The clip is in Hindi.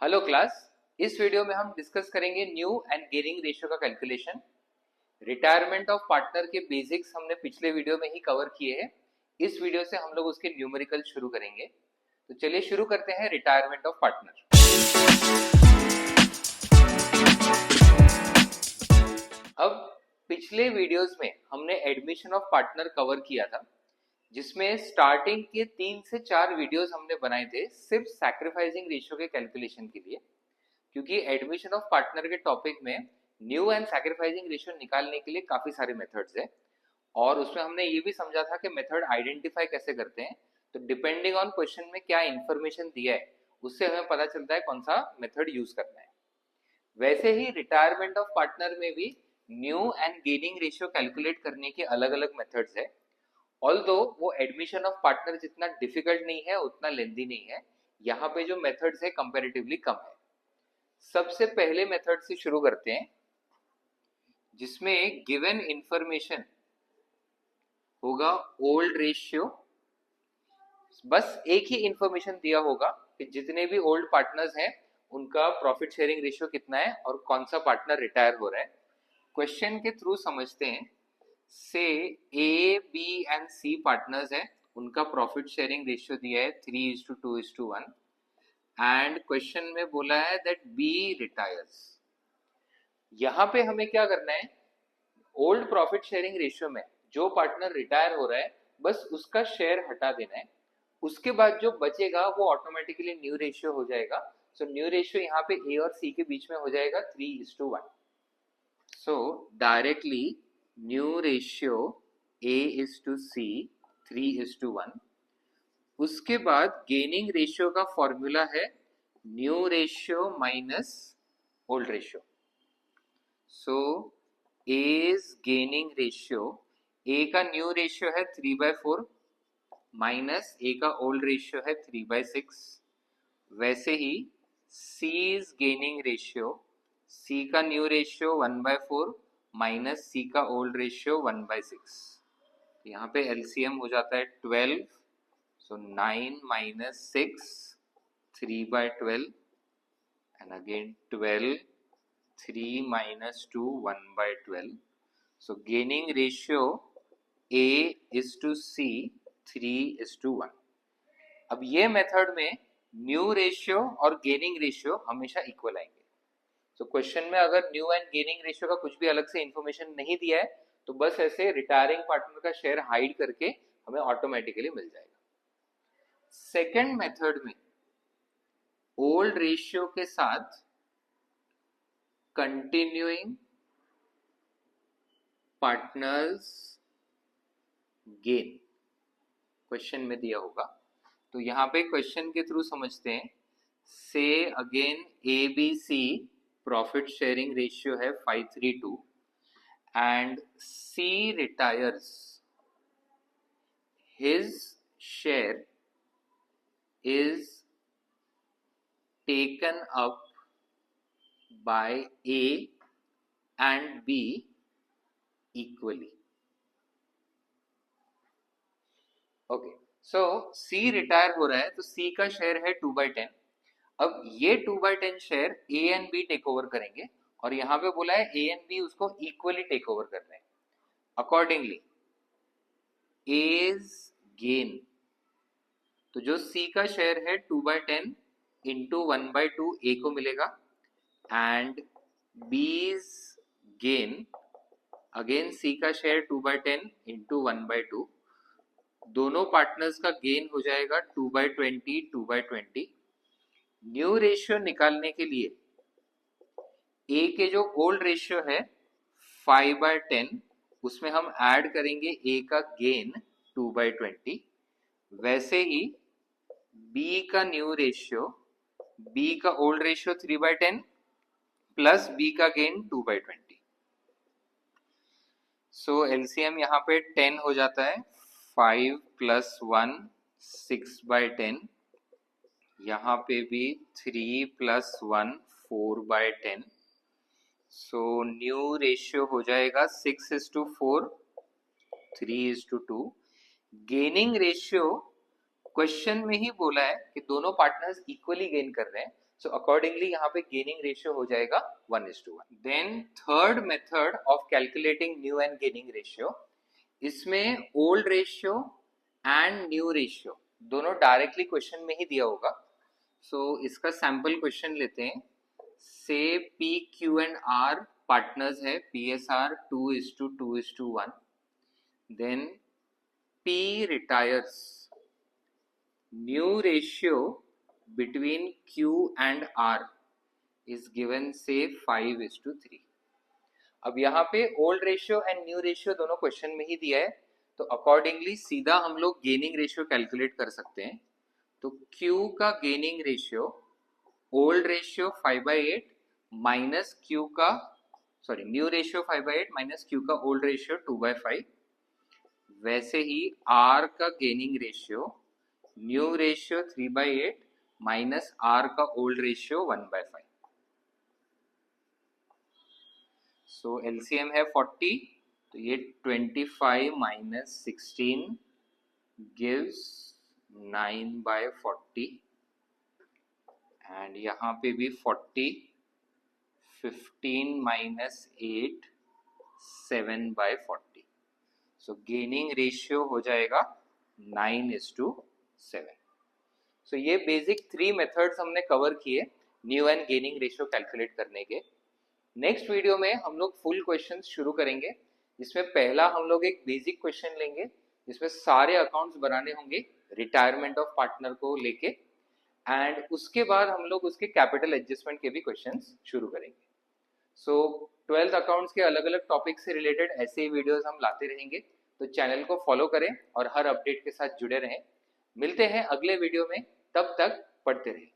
Hello class. इस वीडियो में हम डिस्कस करेंगे न्यू एंड गेनिंग रेशियो का कैलकुलेशन। रिटायरमेंट ऑफ पार्टनर के बेसिक्स हमने पिछले वीडियो में ही कवर किए हैं। इस वीडियो से हम लोग उसके न्यूमेरिकल शुरू करेंगे। तो चलिए शुरू करते हैं रिटायरमेंट ऑफ पार्टनर। अब पिछले वीडियोस में हमने एडमिशन ऑफ पार्टनर कवर किया था, जिसमें स्टार्टिंग के 3 से 4 वीडियोस हमने बनाए थे सिर्फ सैक्रिफाइसिंग रेशियो के कैलकुलेशन के लिए, क्योंकि एडमिशन ऑफ पार्टनर के टॉपिक में न्यू एंड सैक्रिफाइसिंग रेशियो निकालने के लिए काफी सारे मेथड्स है और उसमें हमने ये भी समझा था कि मेथड आइडेंटिफाई कैसे करते हैं। तो डिपेंडिंग ऑन क्वेश्चन में क्या इंफॉर्मेशन दिया है उससे हमें पता चलता है कौन सा मेथड यूज करना है। वैसे ही रिटायरमेंट ऑफ पार्टनर में भी new and gaining ratio calculate करने के अलग अलग मेथड्स है। ऑल्दो वो एडमिशन ऑफ पार्टनर जितना डिफिकल्ट नहीं है उतना लेंदी नहीं है, यहाँ पे जो मेथड्स है कंपैरेटिवली कम है। सबसे पहले मेथड से शुरू करते हैं, जिसमें गिवन इंफॉर्मेशन होगा ओल्ड रेशियो। बस एक ही इंफॉर्मेशन दिया होगा कि जितने भी ओल्ड पार्टनर्स हैं उनका प्रॉफिट शेयरिंग रेशियो कितना है और कौन सा पार्टनर रिटायर हो रहा है। क्वेश्चन के थ्रू समझते हैं। से A B and C partners हैं, उनका प्रॉफिट शेयरिंग रेशियो दिया है 3:2:1 एंड क्वेश्चन में बोला है दैट बी रिटायर्स। यहाँ पे हमें क्या करना है, ओल्ड प्रॉफिट शेयरिंग रेशियो में जो पार्टनर रिटायर हो रहा है बस उसका शेयर हटा देना है। उसके बाद जो बचेगा वो ऑटोमेटिकली न्यू रेशियो हो जाएगा। सो न्यू रेशियो यहाँ पे ए और सी के बीच में हो जाएगा 3:1। सो डायरेक्टली न्यू रेशियो A:C 3:1। उसके बाद गेनिंग रेशियो का फॉर्मूला है new ratio minus old ratio. So A's gaining ratio, A का न्यू रेशियो है 3/4 माइनस A का ओल्ड रेशियो है 3/6। वैसे ही C's गेनिंग रेशियो, C का न्यू रेशियो 1/4 माइनस C का ओल्ड रेशियो 1/6। यहाँ पे LCM हो जाता है 12। सो 9 minus 6 3/12 and again 12 3 minus 2 1/12. So gaining ratio A:C 3:1। अब ये मेथड में न्यू रेशियो और गेनिंग रेशियो हमेशा इक्वल आएंगे। तो क्वेश्चन में अगर न्यू एंड गेनिंग रेशियो का कुछ भी अलग से इंफॉर्मेशन नहीं दिया है तो बस ऐसे रिटायरिंग पार्टनर का शेयर हाइड करके हमें ऑटोमेटिकली मिल जाएगा। सेकेंड मेथड में ओल्ड रेशियो के साथ कंटिन्यूइंग पार्टनर्स गेन क्वेश्चन में दिया होगा। तो यहाँ पे क्वेश्चन के थ्रू समझते हैं। से again ABC profit sharing ratio है 5:3 and C retires, his share is taken up by A and B equally. Okay, so C retire हो रहा है तो C का शेयर है 2/10। अब ये 2/10 share A and B take over करेंगे और यहाँ पे बोला है A एंड B उसको इक्वली टेक ओवर कर रहे हैं। अकॉर्डिंगली A's गेन, तो जो C का शेयर है 2/10 इंटू 1/2 A को मिलेगा and B's gain again C का शेयर 2/10 इंटू 1/2, दोनों पार्टनर्स का गेन हो जाएगा 2/20 2/20। न्यू रेशियो निकालने के लिए A के जो ओल्ड रेशियो है 5/10 उसमें हम ऐड करेंगे A का गेन 2/20। वैसे ही B का न्यू रेशियो, B का ओल्ड रेशियो 3/10 प्लस B का गेन 2/20। सो LCM यहाँ पे 10 हो जाता है। 5 + 1 6/10, यहाँ पे भी 3 + 1 4/10। सो न्यू रेशियो हो जाएगा 6:4 3:2। गेनिंग रेशियो क्वेश्चन में ही बोला है कि दोनों पार्टनर्स इक्वली गेन कर रहे हैं, सो अकॉर्डिंगली यहाँ पे गेनिंग रेशियो हो जाएगा 1:1. Then third method of calculating new and gaining ratio, इसमें old ratio and new ratio दोनों डायरेक्टली क्वेश्चन में ही दिया होगा. सो इसका सैंपल क्वेश्चन लेते हैं. Say P Q and R partners है, PSR 2:2:1. Then P retires. New ratio between Q and R is given say 5:3. अब यहाँ पे old ratio and new ratio दोनों क्वेश्चन में ही दिया है, तो अकॉर्डिंगली सीधा हम लोग गेनिंग रेशियो कैलकुलेट कर सकते हैं. तो Q का gaining ratio old ratio 5/8 minus Q का न्यू रेशियो 5/8 माइनस Q का ओल्ड रेशियो 2/5. वैसे ही R का gaining ratio new ratio 3/8 minus R का ओल्ड रेशियो 1/5. सो LCM है 40, तो ये 25 माइनस 16 गिव्स 9/40. एंड यहाँ पे भी 40, 15 माइनस 8 7/40. सो गेनिंग रेशियो हो जाएगा 9:7. सो ये बेसिक 3 मेथड्स हमने कवर किए new and gaining ratio calculate करने के. नेक्स्ट वीडियो में हम लोग फुल क्वेश्चन शुरू करेंगे, जिसमें पहला हम लोग एक बेसिक क्वेश्चन लेंगे जिसमें सारे अकाउंट्स बनाने होंगे रिटायरमेंट ऑफ पार्टनर को लेके, एंड उसके बाद हम लोग उसके कैपिटल एडजस्टमेंट के भी क्वेश्चंस शुरू करेंगे. सो 12th अकाउंट्स के अलग अलग टॉपिक से रिलेटेड ऐसे ही वीडियोस हम लाते रहेंगे, तो चैनल को फॉलो करें और हर अपडेट के साथ जुड़े रहें. मिलते हैं अगले वीडियो में, तब तक पढ़ते रहें.